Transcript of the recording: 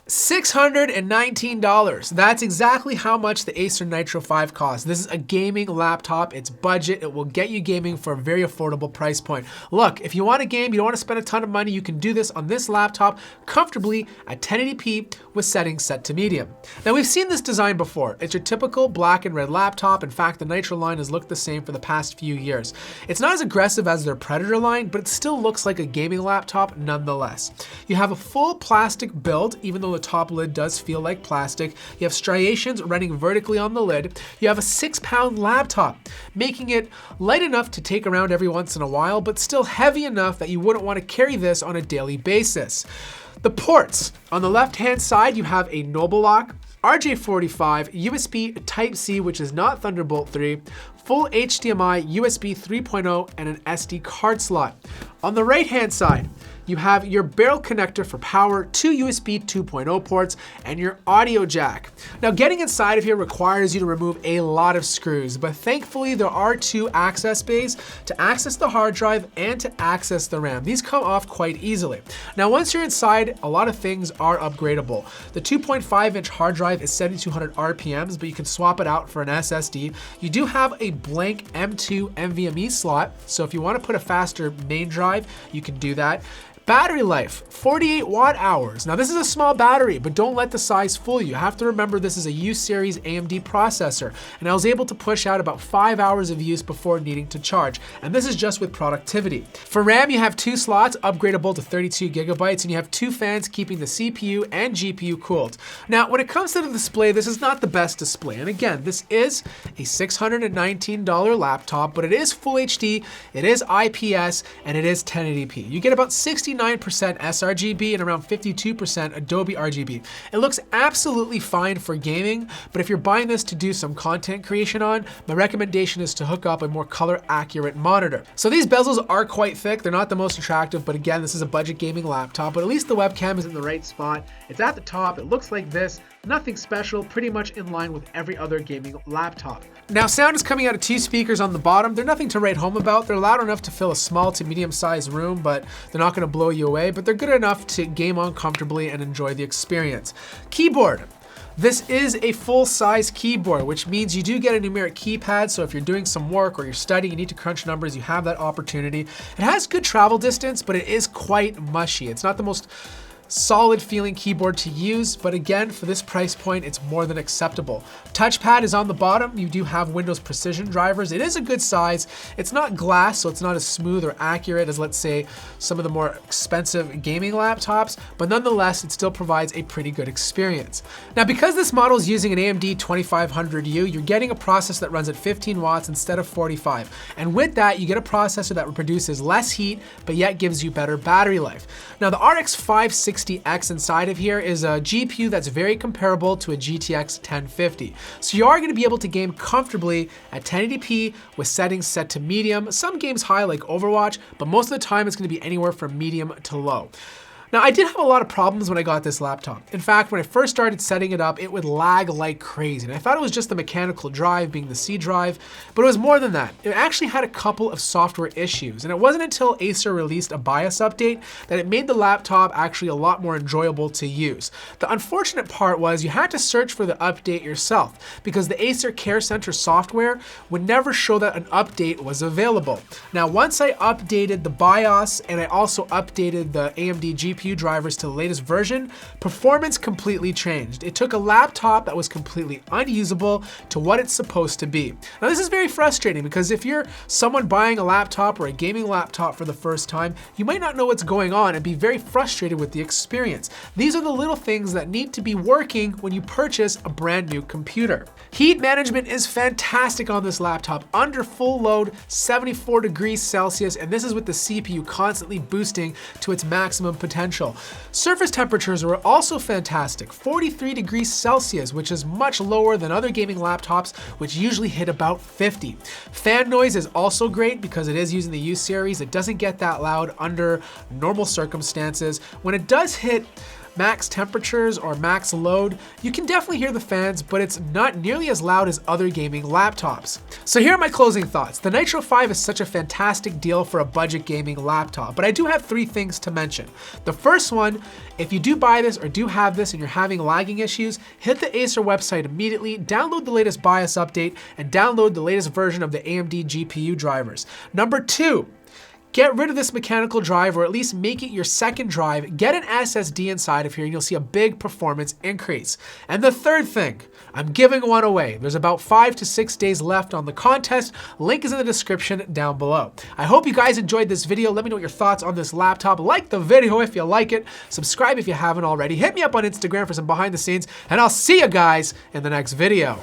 $619. That's exactly how much the Acer Nitro 5 costs. This is a gaming laptop. It's budget. It will get you gaming for a very affordable price point. Look, if you want to game, you don't want to spend a ton of money, you can do this on this laptop comfortably at 1080p with settings set to medium. Now, we've seen this design before. It's your typical black and red laptop. In fact, the Nitro line has looked the same for the past few years. It's not as aggressive as their Predator line, but it still looks like a gaming laptop nonetheless. You have a full plastic build, even though the top lid does feel like plastic. You have striations running vertically on the lid. You have a 6-pound laptop, making it light enough to take around every once in a while, but still heavy enough that you wouldn't want to carry this on a daily basis. The ports. On the left-hand side, you have a Noble Lock, RJ45, USB Type-C, which is not Thunderbolt 3, full HDMI, USB 3.0, and an SD card slot. On the right-hand side, you have your barrel connector for power, 2 USB 2.0 ports, and your audio jack. Now, getting inside of here requires you to remove a lot of screws, but thankfully there are 2 access bays to access the hard drive and to access the RAM. These come off quite easily. Now, once you're inside, a lot of things are upgradable. The 2.5-inch hard drive is 7,200 RPMs, but you can swap it out for an SSD. You do have a blank M2 NVMe slot, so if you want to put a faster main drive, you can do that. Battery life, 48 watt hours. Now, this is a small battery, but don't let the size fool you. You have to remember this is a U-series AMD processor, and I was able to push out about 5 hours of use before needing to charge, and this is just with productivity. For RAM, you have 2 slots, upgradable to 32 gigabytes, and you have 2 fans keeping the CPU and GPU cooled. Now, when it comes to the display, this is not the best display, and again, this is a $619 laptop, but it is Full HD, it is IPS, and it is 1080p. You get about 69% sRGB and around 52% Adobe RGB. It looks absolutely fine for gaming, but if you're buying this to do some content creation on, my recommendation is to hook up a more color accurate monitor. So these bezels are quite thick. They're not the most attractive, but again, this is a budget gaming laptop, but at least the webcam is in the right spot. It's at the top. It looks like this. Nothing special, pretty much in line with every other gaming laptop. Now, sound is coming out of 2 speakers on the bottom. They're nothing to write home about. They're loud enough to fill a small to medium-sized room, but they're not gonna blow you away, but they're good enough to game on comfortably and enjoy the experience. Keyboard. This is a full-size keyboard, which means you do get a numeric keypad, so if you're doing some work or you're studying, you need to crunch numbers, you have that opportunity. It has good travel distance, but it is quite mushy. It's not the most solid feeling keyboard to use, but again, for this price point, it's more than acceptable. Touchpad is on the bottom. You do have Windows Precision drivers. It is a good size. It's not glass, so it's not as smooth or accurate as, let's say, some of the more expensive gaming laptops, but nonetheless, it still provides a pretty good experience. Now, because this model is using an AMD 2500U, you're getting a processor that runs at 15 watts instead of 45. And with that, you get a processor that produces less heat, but yet gives you better battery life. Now, the RX 560 inside of here is a GPU that's very comparable to a GTX 1050. So you are going to be able to game comfortably at 1080p with settings set to medium, some games high like Overwatch, but most of the time it's going to be anywhere from medium to low. Now, I did have a lot of problems when I got this laptop. In fact, when I first started setting it up, it would lag like crazy. And I thought it was just the mechanical drive being the C drive, but it was more than that. It actually had a couple of software issues. And it wasn't until Acer released a BIOS update that it made the laptop actually a lot more enjoyable to use. The unfortunate part was you had to search for the update yourself because the Acer Care Center software would never show that an update was available. Now, once I updated the BIOS and I also updated the AMD GPU drivers to the latest version, performance completely changed. It took a laptop that was completely unusable to what it's supposed to be. Now, this is very frustrating because if you're someone buying a laptop or a gaming laptop for the first time, you might not know what's going on and be very frustrated with the experience. These are the little things that need to be working when you purchase a brand new computer. Heat management is fantastic on this laptop. Under full load, 74 degrees Celsius, and this is with the CPU constantly boosting to its maximum potential. Surface temperatures were also fantastic, 43 degrees Celsius, which is much lower than other gaming laptops, which usually hit about 50. Fan noise is also great because it is using the U-series. It doesn't get that loud under normal circumstances. When it does hit max temperatures or max load, you can definitely hear the fans, but it's not nearly as loud as other gaming laptops. So here are my closing thoughts. The Nitro 5 is such a fantastic deal for a budget gaming laptop, but I do have 3 things to mention. The first one, if you do buy this or do have this and you're having lagging issues, hit the Acer website immediately, download the latest BIOS update, and download the latest version of the AMD GPU drivers. Number 2, get rid of this mechanical drive, or at least make it your second drive. Get an SSD inside of here and you'll see a big performance increase. And the third thing, I'm giving one away. There's about 5 to 6 days left on the contest. Link is in the description down below. I hope you guys enjoyed this video. Let me know what your thoughts on this laptop. Like the video if you like it. Subscribe if you haven't already. Hit me up on Instagram for some behind the scenes, and I'll see you guys in the next video.